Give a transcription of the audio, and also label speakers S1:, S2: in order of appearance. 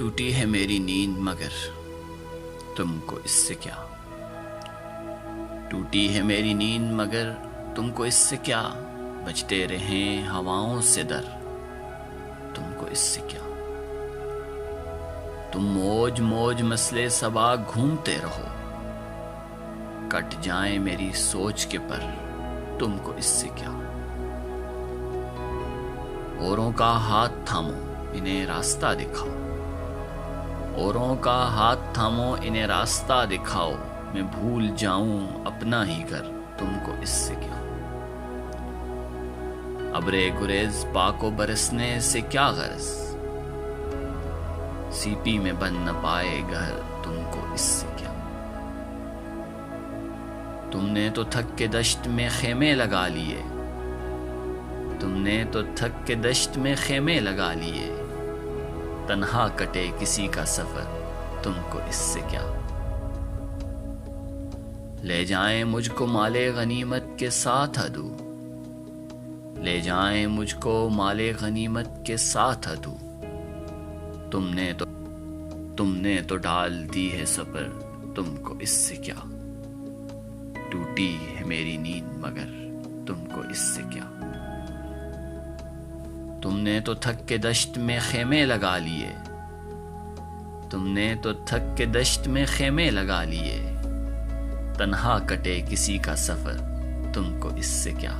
S1: टूटी है मेरी नींद मगर तुमको इससे क्या। टूटी है मेरी नींद मगर तुमको इससे क्या। बजते रहें हवाओं से दर तुमको इससे क्या। तुम मौज मौज मसले सबा घूमते रहो। कट जाए मेरी सोच के पर तुमको इससे क्या। औरों का हाथ थामो इन्हें रास्ता दिखाओ। औरों का हाथ थामो इन्हें रास्ता दिखाओ। मैं भूल जाऊं अपना ही घर तुमको इससे क्या। अबरे गुरेज पाको बरसने से क्या गर्ज। सीपी में बन न पाए घर तुमको इससे क्या। तुमने तो थक के दश्त में खेमे लगा लिए। तुमने तो थक के दश्त में खेमे लगा लिए। तन्हा कटे किसी का सफर तुमको इससे क्या। ले जाएं मुझको माले गनीमत के साथ अदू। ले जाएं मुझको माले गनीमत के साथ अदू। तुमने तो डाल दी है सफर तुमको इससे क्या। टूटी है मेरी नींद मगर तुमको इससे क्या। तुमने तो थक के दश्त में खेमे लगा लिए। तुमने तो थक के दश्त में खेमे लगा लिए। तन्हा कटे किसी का सफर तुमको इससे क्या।